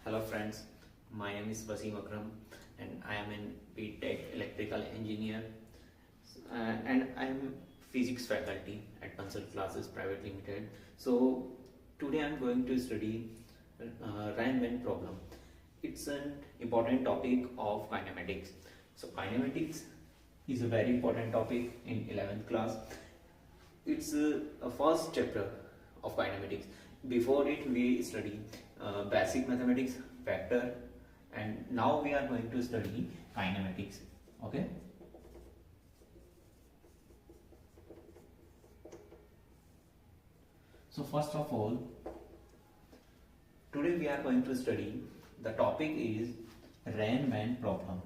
Hello friends, my name is Wasim Akram and I am an B.Tech electrical engineer and I am physics faculty at Consult Classes Private Limited. So today I am going to study Riemann problem. It's an important topic of kinematics. So kinematics is a very important topic in 11th class. It's a first chapter of kinematics. Before it we study basic mathematics, vector, and now we are going to study kinematics. Okay. So first of all, today we are going to study, the topic is Riemann problem.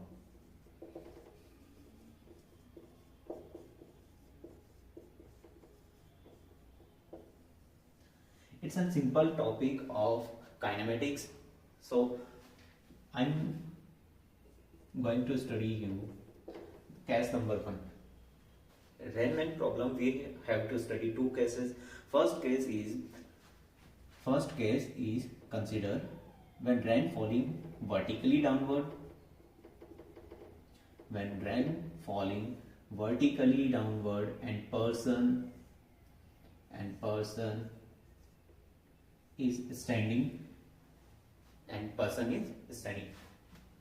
It's a simple topic of kinematics. So I'm going to study you case number 1. Riemann problem, we have to study two cases. First case is consider when rain falling vertically downward. When rain falling vertically downward and person is standing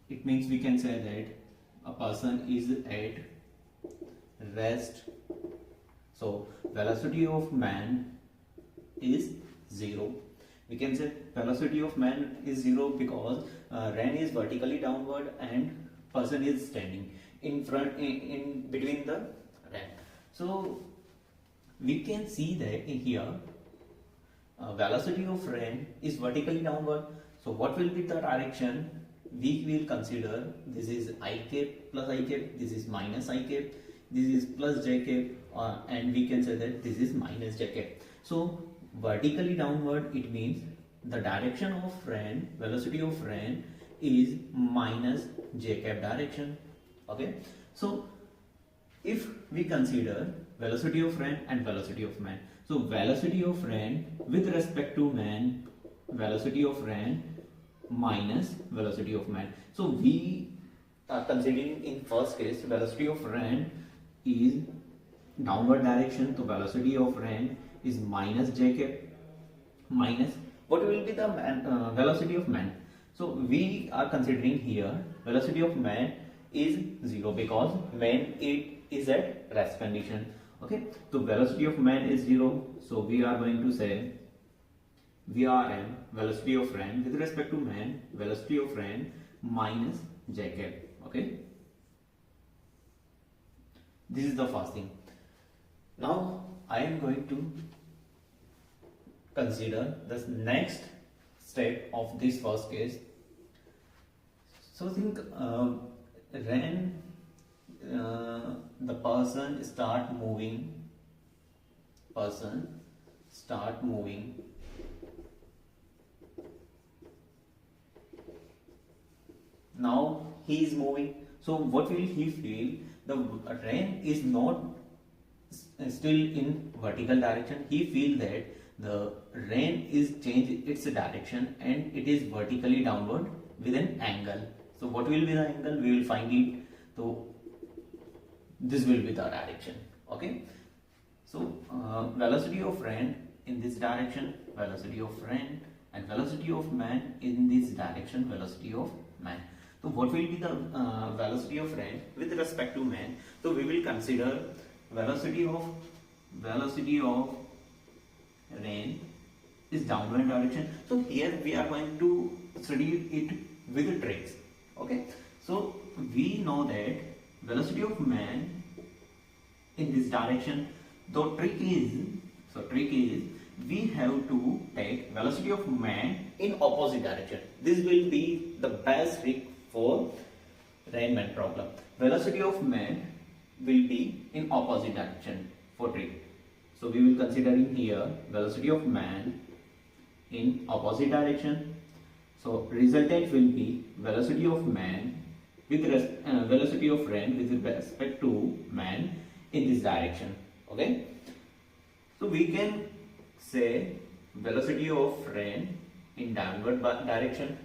it means we can say that a person is at rest. So velocity of man is 0. We can say velocity of man is 0 because rain is vertically downward and person is standing in between the rain. So we can see that here velocity of rain is vertically downward. So what will be the direction? We will consider this is I cap plus I cap, this is minus I cap, this is plus j cap, and we can say that this is minus j cap. So vertically downward, it means the direction of rain, velocity of rain is minus j cap direction. Okay. So if we consider velocity of rain and velocity of man, so velocity of rain with respect to man, velocity of rain minus velocity of man. So we are considering in first case velocity of rain is downward direction, so velocity of rain is minus j cap minus what will be the velocity of man. So we are considering here velocity of man is 0 because man it is at rest condition. Okay, so velocity of man is 0, so we are going to say VRM, velocity of rain with respect to man, velocity of rain minus j cap. Okay, this is the first thing. Now I am going to consider the next step of this first case. So think rain, the person start moving. Now he is moving. So what will he feel? The rain is not still in vertical direction. He feel that the rain is changed its direction and it is vertically downward with an angle. So what will be the angle? We will find it. So this will be the direction. Okay. So velocity of rain in this direction, velocity of rain, and velocity of man in this direction, velocity of man. So what will be the velocity of rain with respect to man? So we will consider velocity of rain is downward direction. So here we are going to study it with tricks. Okay. So we know that velocity of man in this direction. The trick is we have to take velocity of man in opposite direction. This will be the best trick for Riemann problem. Velocity of man will be in opposite direction for trick. So we will consider in here velocity of man in opposite direction. So resultant will be velocity of man with velocity of rain with respect to man in this direction. Okay, so we can say velocity of rain in downward direction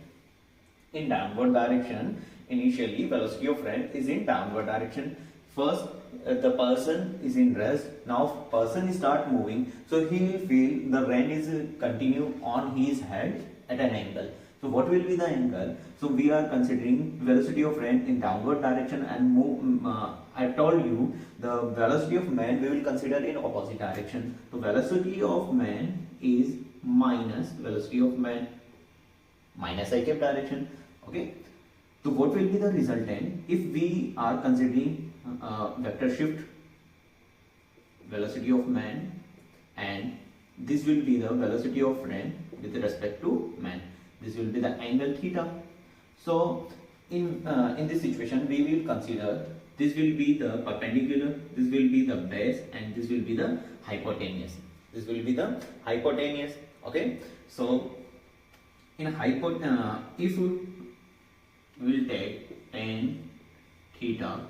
in downward direction. Initially velocity of ren is in downward direction. First the person is in rest. Now person start moving, so he will feel the ren is continue on his head at an angle. So what will be the angle? So we are considering velocity of ren in downward direction and move. I told you the velocity of man we will consider in opposite direction. So velocity of man is minus velocity of man minus I cap direction. Okay. So what will be the resultant if we are considering vector shift velocity of man, and this will be the velocity of ren with respect to man. This will be the angle theta. So in this situation we will consider this will be the perpendicular, this will be the base, and this will be the hypotenuse. This will be the hypotenuse. Okay. So in if we will take tan theta.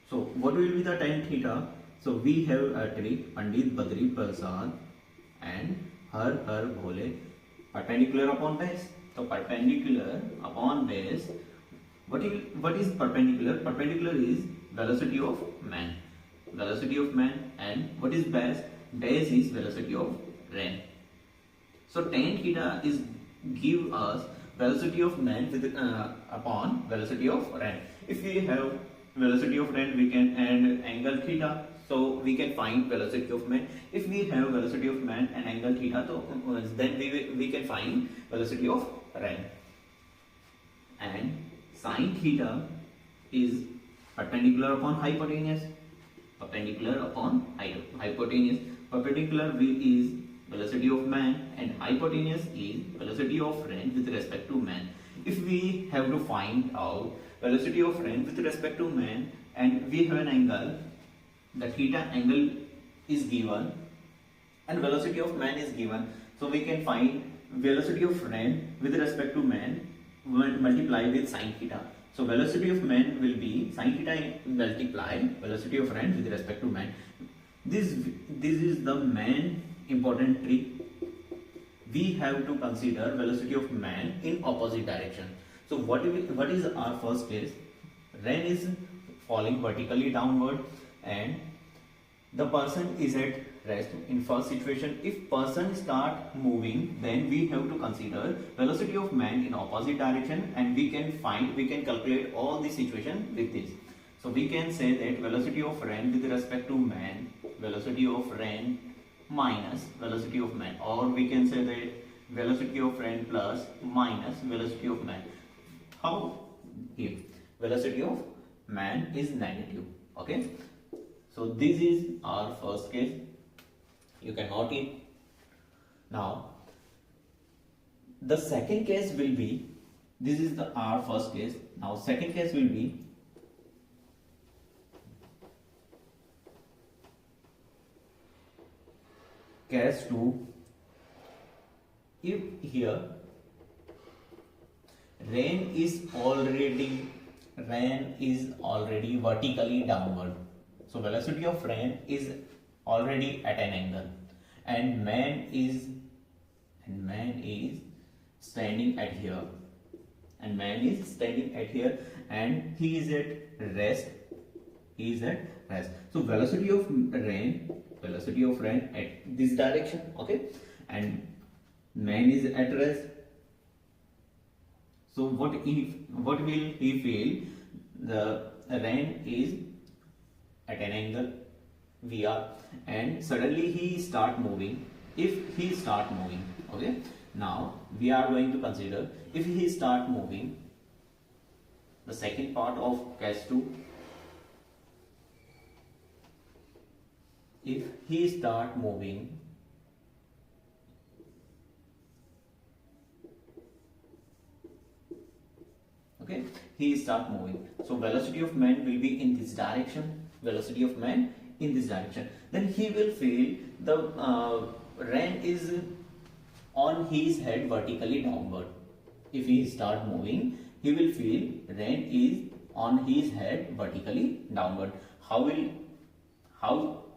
So what will be the tan theta? So we have a trick, Pandit Badri Prasad and Har Bhole, perpendicular upon base. So perpendicular upon base. What is perpendicular? Perpendicular is velocity of man. Velocity of man. And what is base? Base is velocity of ren. So tan theta is give us velocity of man with upon velocity of ren. If we have velocity of ren, we can add angle theta, so we can find velocity of man. If we have velocity of man and angle theta, so then we can find velocity of ren. And sin theta is perpendicular upon hypotenuse. Perpendicular upon hypotenuse. Perpendicular is velocity of man and hypotenuse is velocity of ren with respect to man. If we have to find out velocity of ren with respect to man and we have an angle, the theta angle is given and velocity of man is given, so we can find velocity of ren with respect to man multiply with sin theta. So velocity of man will be sin theta multiply velocity of ren with respect to man. This is the main important trick. We have to consider velocity of man in opposite direction. So what is our first case? Ren is falling vertically downward and the person is at rest. In first situation, if person start moving, then we have to consider velocity of man in opposite direction, and we can calculate all the situation with this. So we can say that velocity of ren with respect to man, velocity of ren minus velocity of man, or we can say that velocity of ren plus minus velocity of man. How? Here velocity of man is negative. Okay, so this is our first case. You can note it. Now the second case will be, this is our first case. Now second case will be case 2. If here ren is already vertically downward, so velocity of ren is already at an angle, and man is standing at here, and he is at rest. So velocity of ren at this direction. Okay, and man is at rest. So what will he feel? The ren is at an angle VR, and suddenly he start moving. If he start moving, okay, now we are going to consider if he start moving, the second part of case 2. If he start moving, okay, he start moving, so velocity of man will be in this direction. Velocity of man in this direction. Then he will feel the ren is on his head vertically downward. If he start moving, he will feel ren is on his head vertically downward. How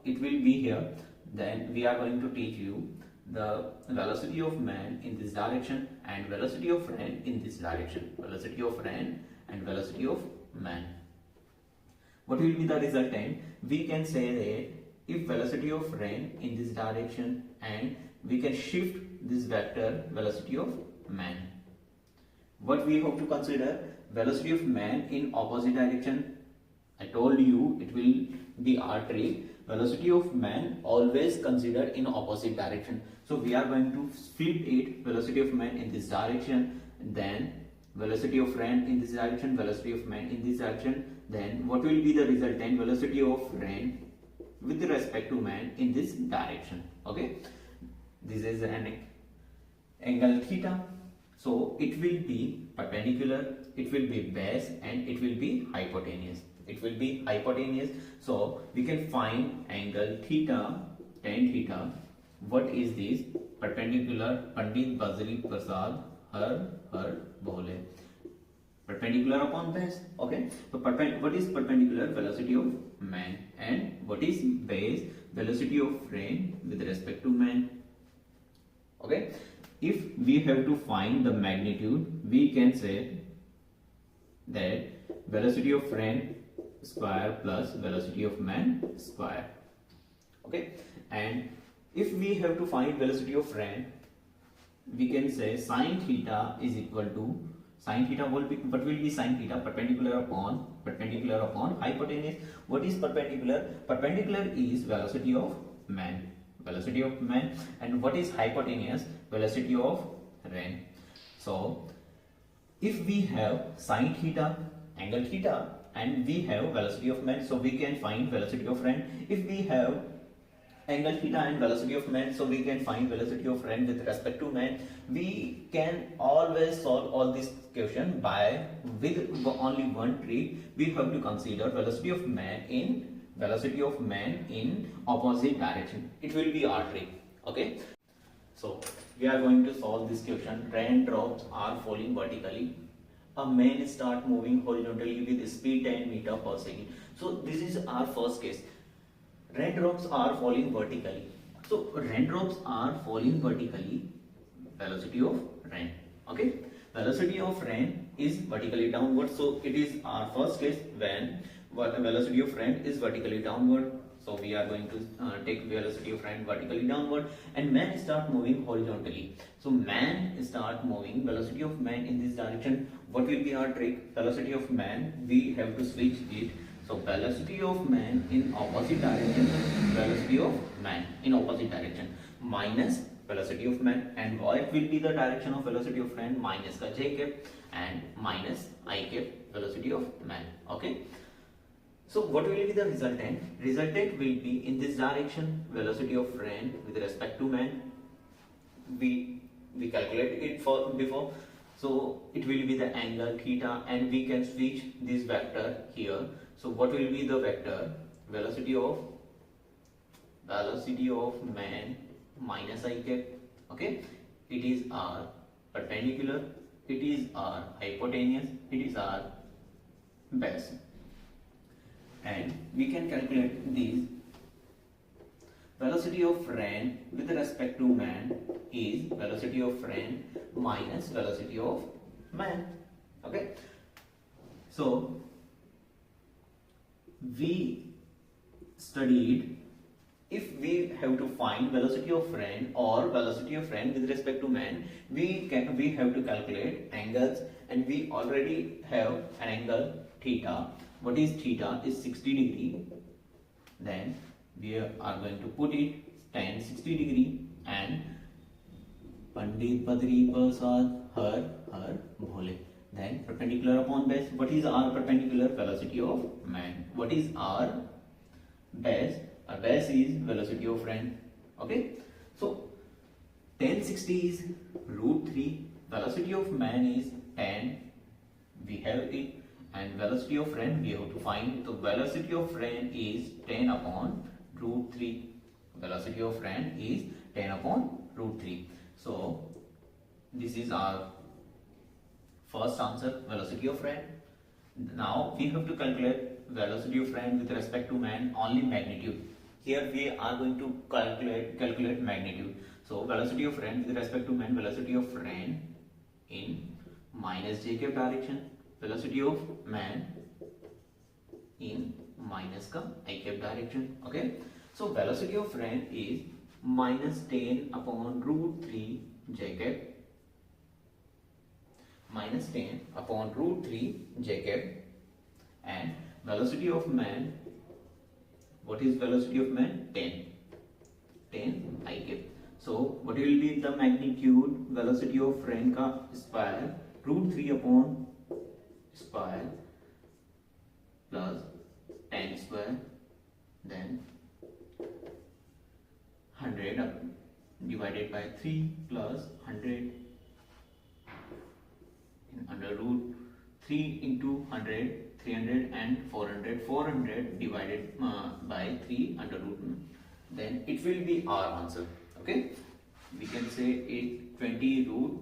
it will be here? Then we are going to teach you the velocity of man in this direction and velocity of ren in this direction. Velocity of ren and velocity of man. What will be the resultant? We can say that if velocity of ren in this direction and we can shift this vector velocity of man. What we have to consider? Velocity of man in opposite direction. I told you it will be artery. Velocity of man always considered in opposite direction. So we are going to flip it, velocity of man in this direction, then velocity of ren in this direction, velocity of man in this direction. Then what will be the resultant? Velocity of ren with respect to man in this direction. Okay, this is an angle theta. So it will be perpendicular, it will be base, and it will be hypotenuse. It will be hypotenuse. So we can find angle theta, tan theta. What is this? Perpendicular. Pandit Bazari Prasad Har Bhole. Perpendicular upon base. Okay. So what is perpendicular? Velocity of man. And what is base? Velocity of ren with respect to man. Okay. If we have to find the magnitude, we can say that velocity of ren square plus velocity of man square. Okay. And if we have to find velocity of ren, we can say sine theta is equal to, sine theta will be, what will be sine theta? Perpendicular upon hypotenuse. What is perpendicular? Perpendicular is velocity of man. Velocity of man. And what is hypotenuse? Velocity of ren. So if we have sine theta, angle theta, and we have velocity of man, so we can find velocity of ren. If we have angle theta and velocity of man, so we can find velocity of ren with respect to man. We can always solve all this question by with only one trick. We have to consider velocity of man in opposite direction. It will be our trick. Okay. So we are going to solve this question. Raindrops are falling vertically. A man start moving horizontally with speed 10 meters per second. So this is our first case. Raindrops are falling vertically. So raindrops are falling vertically. Velocity of rain. Okay. Velocity of rain is vertically downward. So it is our first case when velocity of rain is vertically downward. So we are going to take velocity of rain vertically downward, and man start moving horizontally. So man start moving, velocity of man in this direction. What will be our trick? Velocity of man, we have to switch it. So velocity of man in opposite direction, velocity of man in opposite direction minus velocity of man, and what will be the direction of velocity of man? Minus ka j cap and minus I cap velocity of man. Okay. So what will be the resultant? Resultant will be in this direction, velocity of rain with respect to man. We calculated it for before. So it will be the angle theta, and we can switch this vector here. So what will be the vector? Velocity of man minus I cap. Okay. It is our perpendicular. It is our hypotenuse. It is our base. And we can calculate these. Velocity of rain with respect to man is velocity of rain minus velocity of man. Okay. So we studied, if we have to find velocity of rain or velocity of rain with respect to man, we have to calculate angles, and we already have an angle theta. What is theta? Is 60 degree. Then we are going to put it tan 60 degree, and Pandit Badri Prasad Har Bhole. Then perpendicular upon base. What is our perpendicular? Velocity of man. What is our base? Our base is velocity of rain. Okay. So tan 60 is root 3. Velocity of man is 10. We have it. And velocity of rain we have to find. So velocity of rain is 10 upon root 3. Velocity of rain is 10 upon root 3. So this is our first answer, velocity of rain. Now we have to calculate velocity of rain with respect to man, only magnitude. Here we are going to calculate magnitude. So velocity of ran with respect to man, velocity of ran in minus j cap direction, velocity of man in minus का I cap direction. Okay, so velocity of ran is minus 10 upon root 3 j cap, minus 10 upon root 3 j cap, and velocity of man, what is velocity of man? 10 I cap. So what will be the magnitude velocity of ran का square, root 3 upon square plus 10 square, then 100 divided by 3 plus 100 in under root 3 into 100, 300 and 400, 400 divided by 3 under root, then it will be our answer. Okay, we can say it 20 root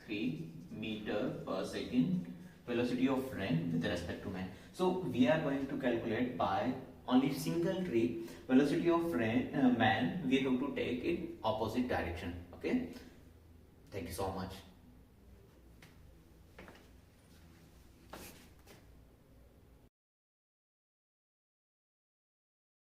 3 meter per second velocity of ran with respect to man. So we are going to calculate by only single trick velocity of man. We have to take it opposite direction. Okay, thank you so much.